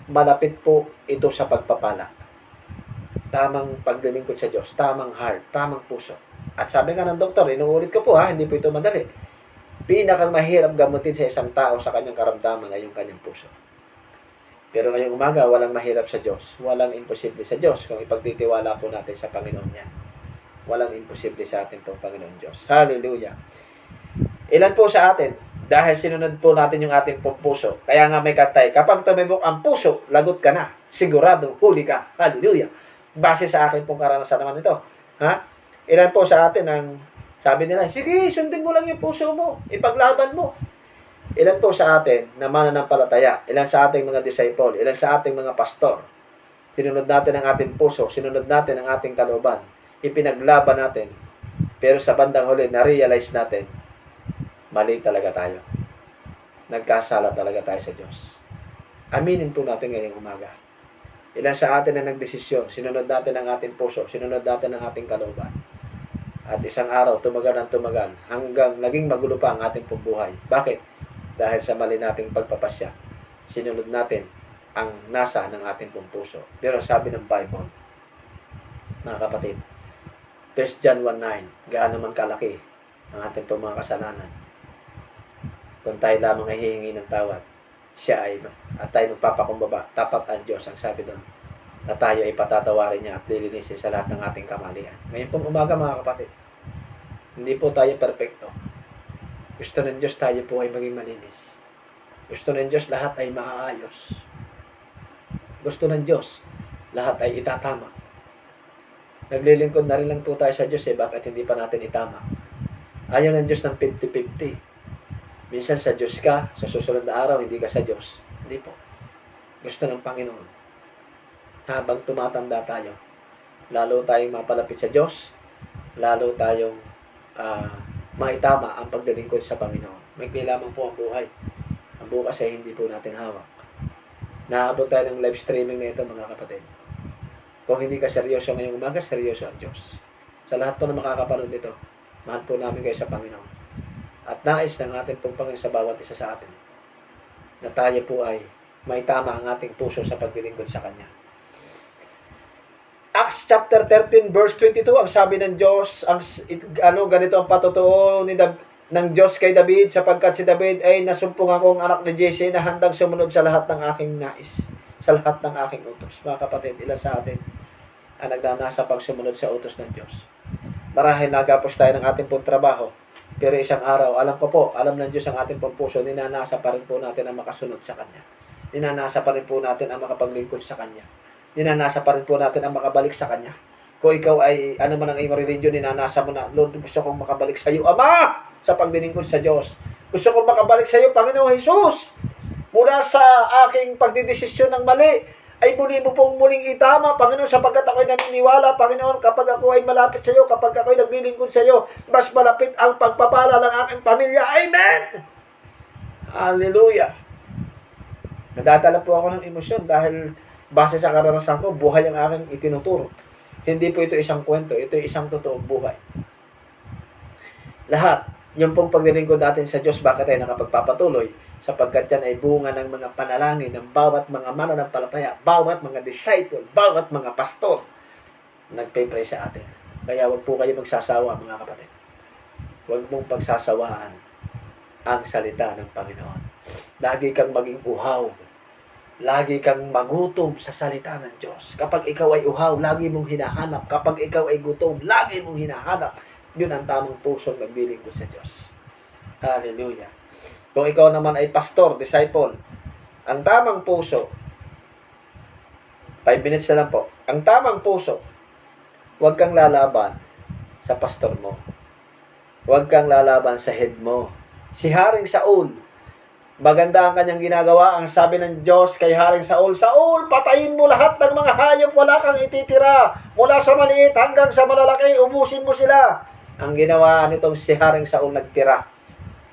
malapit po ito sa pagpapala. Tamang paglilingkod sa Diyos, tamang heart, tamang puso. At sabi nga ng doktor, inuulit ko po hindi po ito madali. Pinakang mahirap gamutin sa isang tao sa kanyang karamdaman ay yung kanyang puso. Pero ngayong umaga, walang mahirap sa Diyos. Walang imposible sa Diyos kung ipagtitiwala po natin sa Panginoon niya. Walang imposible sa atin pong Panginoon Diyos. Hallelujah. Ilan po sa atin, dahil sinunod po natin yung ating pong puso. Kaya nga may kantay, kapag tumibok ang puso, lagot ka na. Siguradong huli ka. Hallelujah. Base sa akin pong karanasan naman ito. Ilan po sa atin ang sabi nila, sige, sundin mo lang yung puso mo. Ipaglaban mo. Ilan po sa atin na mananampalataya? Ilan sa ating mga disciple? Ilan sa ating mga pastor? Sinunod natin ang ating puso. Sinunod natin ang ating kalooban. Ipinaglaban natin. Pero sa bandang huli, na-realize natin, mali talaga tayo. Nagkasala talaga tayo sa Diyos. Aminin po natin ngayong umaga. Ilan sa atin na nagdesisyon, sinunod natin ang ating puso, sinunod natin ang ating kalooban. At isang araw, tumagal hanggang naging magulo pa ang ating buhay. Bakit? Dahil sa mali nating pagpapasya, sinunod natin ang nasa ng ating puso. Pero sabi ng Bible, mga kapatid, 1 John 1:9, gaano man kalaki ang ating mga kasalanan, kung tayo lamang ay hihingi ng tawad, siya ay, at tayo magpapakumbaba, tapat ang Diyos, ang sabi doon, na tayo ay patatawarin niya at lilinisin sa lahat ng ating kamalian. Ngayon pong umaga, mga kapatid, hindi po tayo perfecto. Gusto ng Diyos tayo po ay maging malinis. Gusto ng Diyos lahat ay maayos. Gusto ng Diyos lahat ay itatama. Naglilingkod na rin lang po tayo sa Diyos bakit hindi pa natin itama? Ayaw ng Diyos ng 50-50. Minsan sa Diyos ka, sa susunod na araw hindi ka sa Diyos. Hindi po. Gusto ng Panginoon. Habang tumatanda tayo, lalo tayong mapalapit sa Diyos, lalo tayong maitama ang paglilingkod sa Panginoon. May lamang po ang buhay. Ang bukas ay hindi po natin hawak. Naabot tayo ng live streaming na ito, mga kapatid. Kung hindi ka seryoso ngayong umaga, seryoso ang Diyos. Sa lahat po na makakapanood nito, mahal po namin kayo sa Panginoon. At nais ng ating pong Panginoon sa bawat isa sa atin na tayo po ay maitama ang ating puso sa paglilingkod sa Kanya. Acts chapter 13 verse 22, ang sabi ng Diyos, ganito ang patutuo ng Diyos kay David, sapagkat si David ay nasumpong akong anak ni Jesse na handang sumunod sa lahat ng aking nais, sa lahat ng aking utos. Mga kapatid, ilan sa atin ang nagnanasa pag sumunod sa utos ng Diyos? Marahil nagapos tayo ng ating pong trabaho, pero isang araw, alam ng Diyos ang ating pong puso, ninanasa pa rin po natin ang makasunod sa Kanya. Ninanasa pa rin po natin ang makapaglingkod sa Kanya. Ninanasa pa rin po natin ang makabalik sa Kanya. Kung ikaw ay, ano man ang iyong religion, ninanasa mo na, Lord, gusto kong makabalik sa iyo, Ama, sa paglilingkod sa Diyos. Gusto kong makabalik sa iyo, Panginoong Jesus. Mula sa aking pagdidesisyon ng mali, ay muli mo pong muling itama, Panginoon, sapagkat ako'y naniniwala, Panginoon, kapag ako ay malapit sa iyo, kapag ako'y naglilingkod sa iyo, mas malapit ang pagpapala ng aking pamilya. Amen! Hallelujah! Nadadala po ako ng emosyon dahil base sa karanasan ko, buhay ang aking itinuturo. Hindi po ito isang kwento, ito isang totoong buhay. Lahat, yung pong paglilingkod natin sa Diyos, bakit tayo nakapagpapatuloy? Sapagkat yan ay bunga ng mga panalangin ng bawat mga mananampalataya, bawat mga disciple, bawat mga pastor, nagpe-pray sa atin. Kaya wag po kayo magsasawa, mga kapatid. Huwag mong pagsasawaan ang salita ng Panginoon. Lagi kang maging uhaw. Lagi kang magutom sa salita ng Diyos. Kapag ikaw ay uhaw, lagi mong hinahanap. Kapag ikaw ay gutom, lagi mong hinahanap. Yun ang tamang pusong naglilingkod sa Diyos. Hallelujah. Kung ikaw naman ay pastor, disciple, ang tamang puso, 5 minutes na lang po. Ang tamang puso, huwag kang lalaban sa pastor mo. Huwag kang lalaban sa head mo. Si Haring Saul, maganda ang kanyang ginagawa. Ang sabi ng Diyos kay Haring Saul, Saul, patayin mo lahat ng mga hayop, wala kang ititira. Mula sa maliit hanggang sa malalaki, ubusin mo sila. Ang ginawa nitong si Haring Saul, nagtira.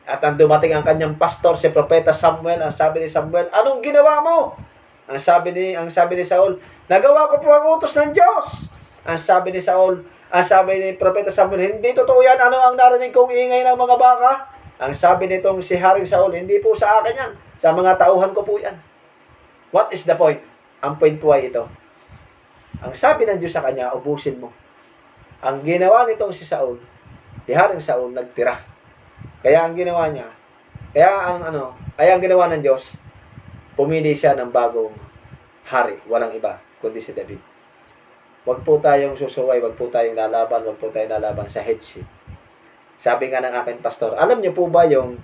At ang dumating ang kanyang pastor, si Propeta Samuel, ang sabi ni Samuel, anong ginawa mo? Ang sabi ni Saul, nagawa ko po ang utos ng Diyos. Ang sabi ni Propeta Samuel, hindi totoo yan. Ano ang narinig kong ingay ng mga baka? Ang sabi nitong si Haring Saul, hindi po sa akin yan. Sa mga tauhan ko po yan. What is the point? Ang point po ay ito. Ang sabi ng Diyos sa kanya, ubusin mo. Ang ginawa nitong si Saul, si Haring Saul, nagtira. Kaya ang ginawa niya, ang ginawa ng Diyos, pumili siya ng bagong hari. Walang iba, kundi si David. Huwag po tayong susuway, huwag po tayong lalaban, huwag po tayong lalaban sa headship. Sabi nga ng aking pastor, alam niyo po ba yung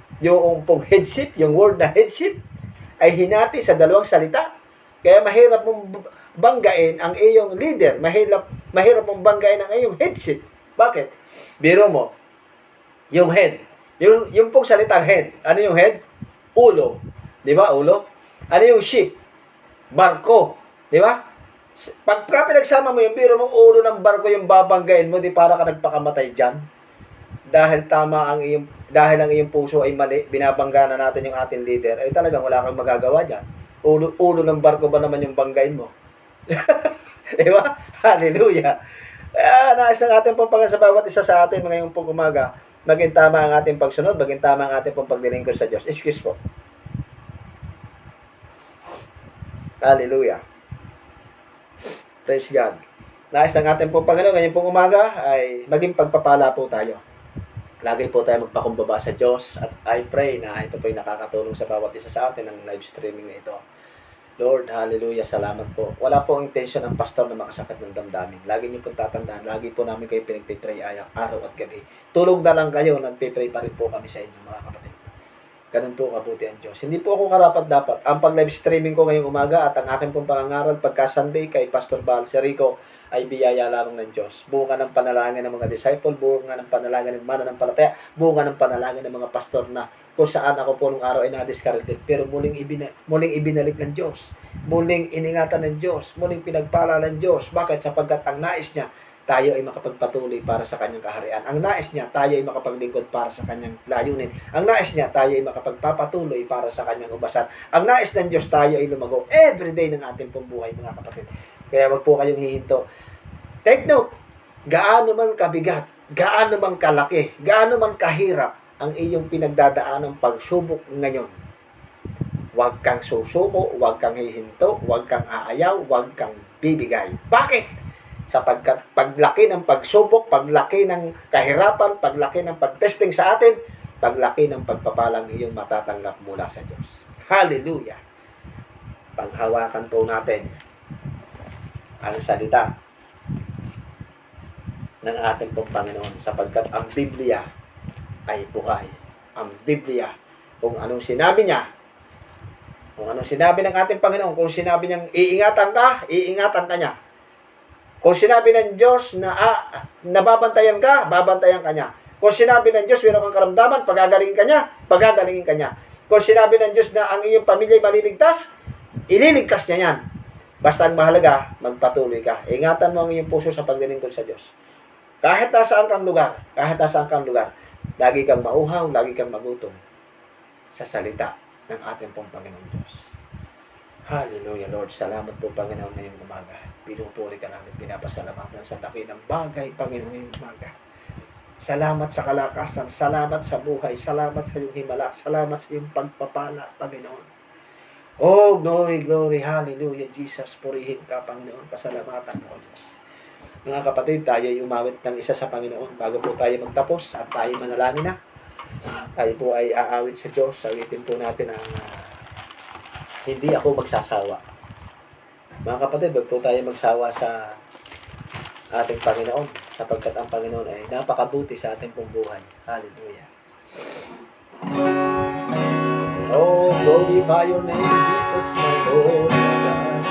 pong headship, yung word na headship, ay hinati sa dalawang salita. Kaya mahirap mong banggain ang iyong leader. Mahirap mong banggain ang iyong headship. Bakit? Biro mo, yung head. Yung pong salitang head. Ano yung head? Ulo. Di ba? Ulo. Ano yung ship? Barko. Di ba? Pagka pinagsama mo yung biro mo, ulo ng barko yung babanggain mo, di para ka nagpakamatay dyan. Dahil ang iyong puso ay mali, binabangga na natin yung ating leader, ay talagang wala kang magagawa dyan. Ulo ng barko ba naman yung banggain mo? Di ba? Hallelujah. Nais ng ating pagpapagal sa bawat isa sa atin ngayong pong umaga, maging tama ang ating pagsunod, maging tama ang ating pong paglilingkod sa Diyos. Excuse po. Hallelujah. Praise God. Nais ng ating pong Panginoon ngayong pong umaga ay maging pagpapala po tayo. Lagi po tayo magpakumbaba sa Diyos at I pray na ito po ay nakakatulong sa bawat isa sa atin ng live streaming na ito. Lord, hallelujah, salamat po. Wala po ang intention ng pastor na makasakit ng damdamin. Lagi niyo po tatandaan, lagi po namin kayo pinagpipray araw at gabi. Tulog na lang kayo, nagpipray pa rin po kami sa inyo mga kapatid. Ganun po kabuti ang Diyos. Hindi po ako karapat-dapat. Ang pag-live streaming ko ngayong umaga at ang aking pong pangangaral pagka Sunday kay Pastor Bal Serico ay biyaya lamang ng Diyos. Bunga ng panalangin ng mga disciple, bunga ng panalangin ng mananampalataya, bunga ng panalangin ng mga pastor na kung saan ako po nung araw ay na-discarded. Pero muling ibinalik ng Diyos. Muling iningatan ng Diyos. Muling pinagpala ng Diyos. Bakit? Sapagkat ang nais niya, tayo ay makapagpatuloy para sa kanyang kaharian. Ang nais niya, tayo ay makapaglingkod para sa kanyang layunin. Ang nais niya, tayo ay makapagpapatuloy para sa kanyang ubasan. Ang nais ng Diyos, tayo ay lumago everyday ng ating pambuhay, mga kapatid. Kaya wag po kayong hihinto. Take note, gaano man kabigat, gaano man kalaki, gaano man kahirap ang iyong pinagdadaan ng pagsubok ngayon. Huwag kang susuko, huwag kang hihinto, huwag kang aayaw, huwag kang bibigay. Bakit? Sapagkat paglaki ng pagsubok, paglaki ng kahirapan, paglaki ng pagtesting sa atin, paglaki ng pagpapalang iyong matatanggap mula sa Diyos. Hallelujah! Panghawakan po natin ang salita ng ating pong Panginoon sapagkat ang Biblia ay buhay. Ang Biblia, kung anong sinabi niya, kung anong sinabi ng ating Panginoon, kung sinabi niyang iingatan ka niya. Kung sinabi ng Diyos na nababantayan ka, babantayan ka niya. Kung sinabi ng Diyos meron kang karamdaman, pagagalingin ka niya. Kung sinabi ng Diyos na ang iyong pamilya ay maliligtas, ililigtas niya yan. Basta ang mahalaga, magpatuloy ka. Ingatan mo ang iyong puso sa paglilingkod sa Diyos. Kahit nasaan kang lugar, lagi kang mauhaw, lagi kang magutom sa salita ng ating pong Panginoon Diyos. Hallelujah, Lord. Salamat po, Panginoon, ngayong umaga. Pinupuri ka namin, pinapasalamatan sa dakilang bagay, Panginoon, ngayong umaga. Salamat sa kalakasan, salamat sa buhay, salamat sa iyong himala, salamat sa iyong pagpapala, Panginoon. Oh, glory, glory, hallelujah, Jesus. Purihin ka, Panginoon. Pasalamatan mo, Diyos. Mga kapatid, tayo ay umawit ng isa sa Panginoon bago po tayo magtapos at tayo manalangin na. Tayo po ay aawit sa Diyos. Awitin po natin ang hindi ako magsasawa. Mga kapatid, wag po tayo magsawa sa ating Panginoon sapagkat ang Panginoon ay napakabuti sa ating pong buhay. Hallelujah. Oh, glorify your name, Jesus, my Lord, my God.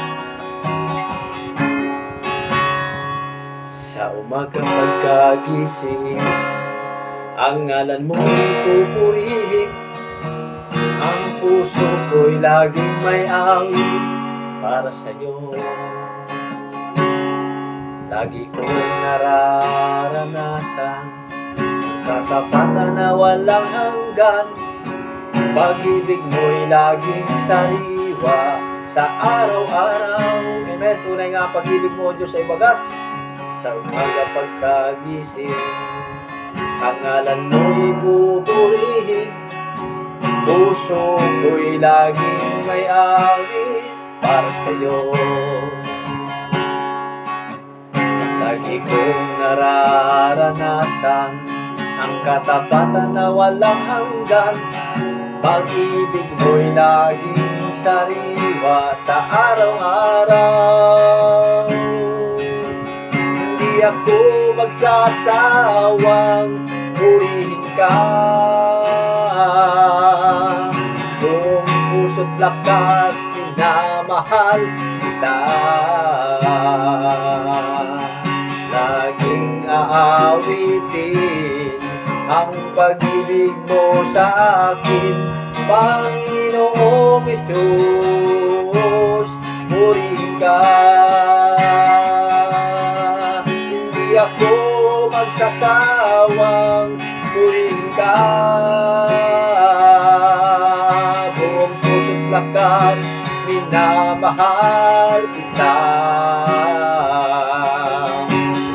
Sa umagang pagkagising, ang ngalan mo'y pupurihin. Ang puso ko'y laging may awit para sa'yo. Lagi kong nararanasan katapatan na walang hanggan. Pag-ibig mo'y laging sariwa sa araw-araw. Amen. Tunay nga pag-ibig mo, Diyos, ay wagas. Sa umaga pagkagising, ang ngalan mo'y pupurihin. Puso ko'y laging may awit para sa'yo. Lagi kong nararanasan ang katapatan na walang hanggan. Pag-ibig mo'y laging sariwa sa araw-araw. Hindi ako magsasawang purihin ka. Buong puso't lakas, minamahal kita. Laging aawitin ang pag-ibig mo sa akin, Panginoong Hesus, purihin ka. Hindi ako magsasawang purihin ka. Buong puso't lakas, minamahal kita.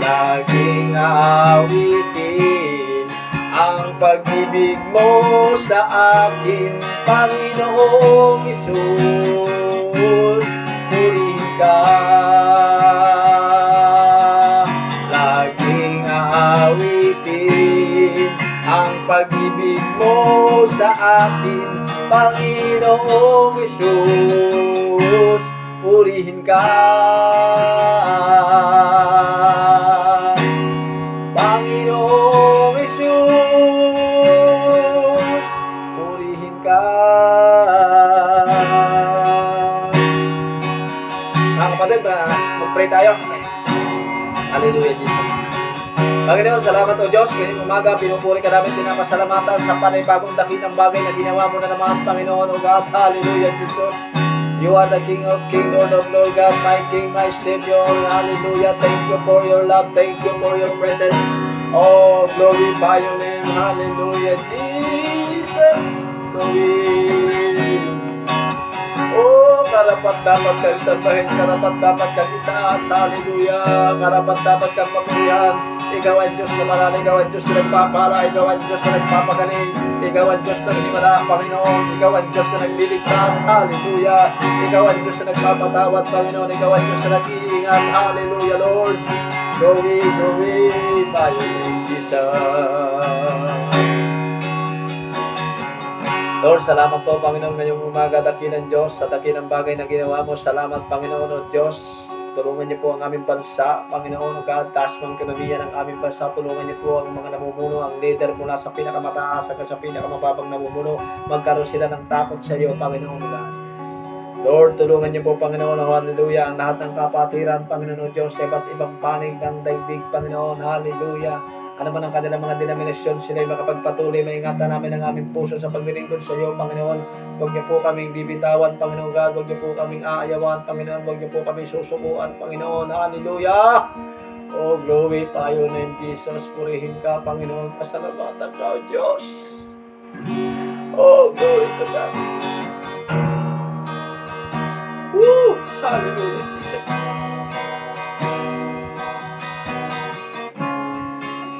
Laging aawitin ang pag-ibig mo sa akin, Panginoong Hesus, purihin ka. Laging aawitin ang pag-ibig mo sa akin, Panginoong Hesus, purihin ka. Panginoong Hesus, purihin ka. Mga kapatid, mag-pray tayo. Hallelujah, Jesus. Panginoon, salamat o Diyos. Ngayong umaga, pinupuri ka namin, pinapasalamatan sa panibagong dakilang bagay na ginawa mo na naman, Panginoon o God. Hallelujah, Jesus. You are the King of Kings, Lord of Lords, God, my King, my Savior. Hallelujah. Thank you for your love. Thank you for your presence. Oh, glorify your name. Hallelujah, Jesus. Glory. Oh, karapat dapat kang sambahin, karapat dapat kang itaas. Hallelujah. Karapat dapat kang papurihan. Ikaw ang Diyos na maral, ikaw ang Diyos na nagpapala, ikaw ang Diyos na nagpapagaling, ikaw ang Diyos na nanimala, Panginoon, ikaw ang Diyos na nagliligtas. Hallelujah. Ikaw ang Diyos na nagpapatawad, Panginoon, ikaw ang Diyos na nag-iingat. Hallelujah, Lord. Glory, glory, by your name, Jesus. Lord, salamat po, Panginoon, ngayong umaga, dakilang Diyos, sa dakilang bagay na ginawa mo. Salamat, Panginoon o Diyos. Tulungan niyo po ang aming bansa, Panginoon o God. Taas mong kanubiyan ang aming bansa. Tulungan niyo po ang mga namumuno, ang leader mula sa pinakamataas hanggang sa pinakamababang namumuno. Magkaroon sila ng takot sa iyo, Panginoon o God. Lord, tulungan niyo po, Panginoon, hallelujah, ang lahat ng kapatiran, Panginoon o Diyos, sa iba't ibang panig ng daigdig, Panginoon, hallelujah. Ano man ang kanilang mga denominasyon, sila'y makapagpatuloy, maingatan namin ang aming puso sa paglilingkod sa iyo, Panginoon. Huwag niyo po kaming bibitawan, Panginoon God. Huwag niyo po kaming aayawan, Panginoon. Huwag niyo po kaming susukuan, Panginoon. Hallelujah! Oh, glory pa your name, Jesus. Purihin ka, Panginoon. Pasalamatan ka, O Diyos. Oh, glory to God. Woo! Hallelujah, Jesus.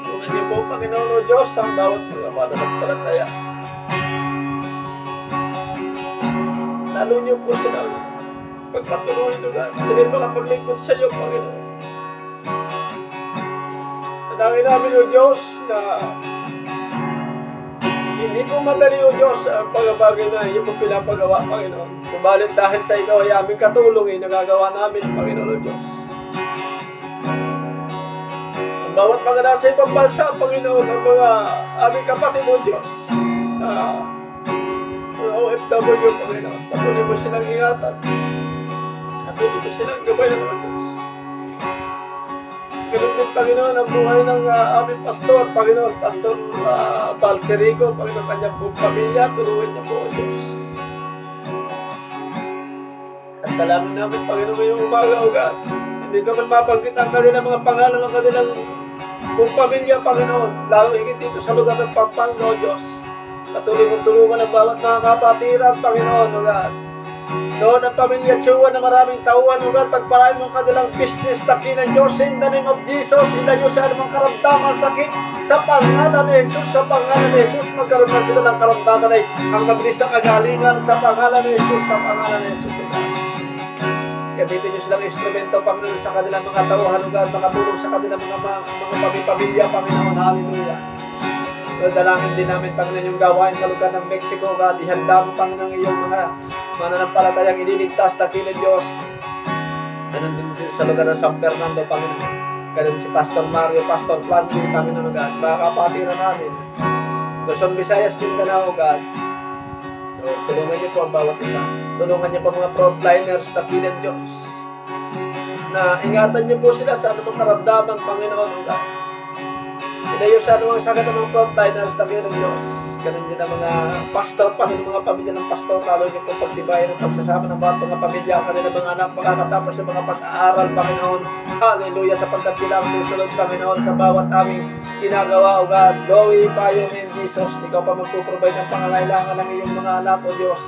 Tulungan niyo po, Panginoon o Diyos, ang bawat mga mananampalataya. Lalo niyo po sila pagpatuloy doon. Sila'y makapaglingkod sa iyo, Panginoon. Nanangin namin, O Diyos, na hindi po madali, O Diyos, ang pagbagay na iyong po pinapagawa, Panginoon. Kumalit dahil sa ikaw ay aming katulong, nagagawa namin, Panginoon o Diyos. Ang bawat mga nasa ibang bansa, Panginoon, ang mga aming kapatid, O Diyos, OFW, Panginoon, patuloy mo silang ingatan. Patuloy mo silang gabayan, O Diyos. Ganun din, Panginoon, ang buhay ng aming pastor, Panginoon, Pastor Balserico, Panginoon, kanyang buong pamilya, tulungan niya po, O Diyos. At dalangin namin, Panginoon, ngayong umaga, O God. Hindi ka man mabanggit ang kanilang mga pangalan ng kanilang buong pamilya, Panginoon, lalo higit dito sa lugar ng Pampanga, O Diyos. Patuloy mong tulungan ang bawat mga kapatiran, Panginoon, O God. Lord, ang pamilya Chua na maraming tauhan, O God, pagpalain mo kanilang business, dakilan Diyos, in the name of Jesus, ilayo sa anumang karamdaman, sakit, sa pangalan ni Jesus, sa pangalan ni Jesus, magkaroon na sila ng karamdaman ay ang mabilis na kagalingan, sa pangalan ni Jesus, sa pangalan ni Jesus, O God. Gamitin niyo silang instrumento, Panginoon, sa kanilang mga tauhan, O God, makatulong sa kanilang mga pamilya, Panginoon, hallelujah. Dalangin din namin, Panginoon, yung gawain sa lugar ng Mexico, God. Ihanda mo, Panginoon, iyong mga mananampalatayang ililigtas, dakilan Diyos. Ganun din sa lugar ng San Fernando, Panginoon. Ganun si Pastor Mario, Pastor Planty, Panginoon, God. Mga kapatiran namin. Luzon, Visayas, Mindanao, God. Tulungan niyo po ang bawat isa. Tulungan niyo po mga frontliners, dakilan Diyos. Na ingatan niyo po sila sa anumang karamdaman, Panginoon, God. Ilayo sa anumang sakit ng mga frontliners, dakilan Diyos. Ganun din ang mga pastor, Panginoon, mga pamilya ng pastor, lalo niyo po pagtibayan ng pagsasama ng bawat mga pamilya, ang kanilang mga anak, makakatapos ng mga pag-aaral, Panginoon. Hallelujah, sapagkat sila ang susunod, Panginoon, sa bawat aming ginagawa, O God. Glorify your name, Jesus. Ikaw pa magpuprovide ng pangangailangan ng iyong mga anak, O Diyos.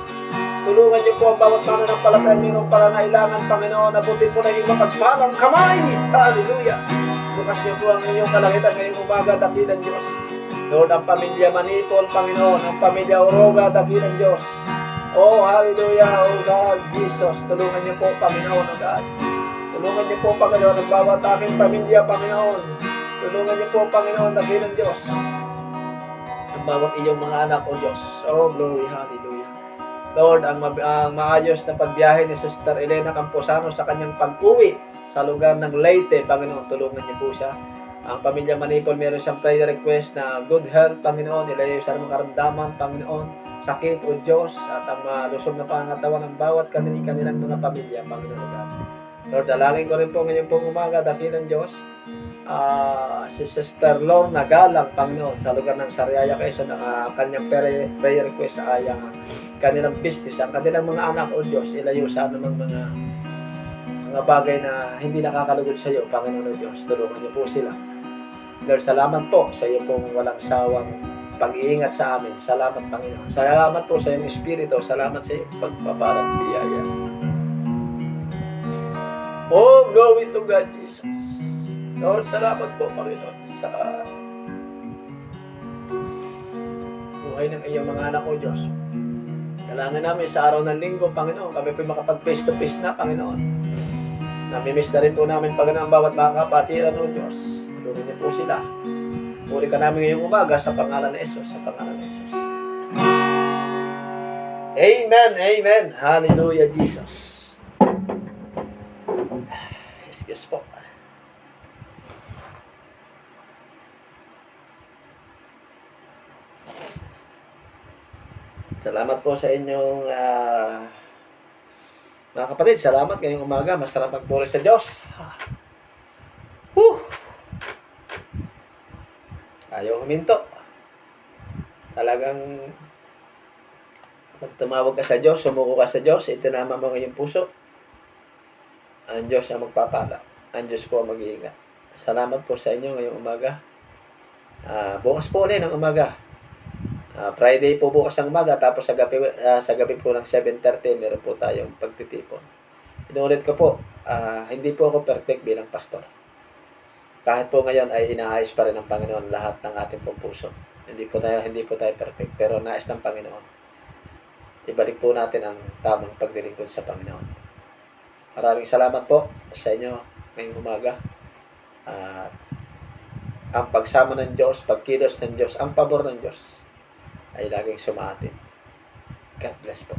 Tulungan niyo po ang bawat mananampalataya mayroong pangangailangan, Panginoon. Abutin po na iyong mapagpalang kamay. Hallelujah. Bukas niyo po ang inyong kalangitan ngayong umaga, dakilan Diyos. Lord, ang pamilya Manipol, Panginoon, ang pamilya Oroga, dakilan Diyos. Oh, hallelujah, oh God, Jesus. Tulungan niyo po, Panginoon, oh God. Tulungan niyo po, Panginoon, ang bawat aking pamilya, Panginoon. Tulungan niyo po, Panginoon, dakilan Diyos. Ang bawat iyong mga anak, oh Diyos. Oh, glory, hallelujah. Lord, ang maayos na pagbiyahe ni Sister Elena Camposano sa kanyang pag-uwi sa lugar ng Leyte, Panginoon, tulungan niyo po siya. Ang pamilya Manipol, meron siyang prayer request na good health, Panginoon, ilayo sa mga karamdaman, Panginoon, sakit o Diyos, at ang lusog na pangatawan ng bawat kanilang mga pamilya, Panginoon God. Lord, dalangin ko rin po ngayon pong umaga, dakilan Diyos, si Sister Lorna Galang, Panginoon, sa lugar ng Sariaya, Quezon, ang kanyang prayer request ay kanilang business, ang kanilang mga anak o Diyos, ilayo sa anumang mga bagay na hindi nakakalugod sa iyo, Panginoon o Diyos. Tulungan niyo po sila. Lord, salamat po sa iyo pong walang sawang pag-iingat sa amin. Salamat, Panginoon. Salamat po sa iyong Espiritu. Salamat sa iyong pagpapalang biyaya. Oh, glory to God, Jesus. Lord, salamat po, Panginoon, sa buhay ng iyong mga anak o Diyos. Kailangan namin sa araw ng linggo, Panginoon, kami po makapag face to face na, Panginoon. Namimiss na rin po namin ang bawat mga kapatiran o Diyos. Tulungan niyo po sila. Muli ka namin ngayong umaga sa pangalan ng Jesus, sa pangalan ng Jesus. Amen, amen. Hallelujah, Jesus. Yes po. Salamat po sa inyong mga kapatid. Salamat ngayong umaga. Masarap magpuri sa Diyos. Ayaw huminto. Talagang pag tumawag ka sa Diyos, sumuko ka sa Diyos, itinama mo ngayong puso, ang Diyos ang magpapala. Ang Diyos po ang mag-iingat. Salamat po sa inyo ngayong umaga. Bukas po ulit ng umaga. Friday po bukas ng umaga, tapos sa gabi po ng 7:30 meron po tayong pagtitipon. Inuulit ko po, hindi po ako perfect bilang pastor. Kahit po ngayon ay inaayos pa rin ng Panginoon lahat ng ating pong puso. Hindi po tayo perfect, pero nais ng Panginoon. Ibalik po natin ang tamang paglilingkod sa Panginoon. Maraming salamat po sa inyo ngayong umaga. Ang pagsama ng Diyos, pagkilos ng Diyos, ang pabor ng Diyos ay laging sumaatin. God bless po.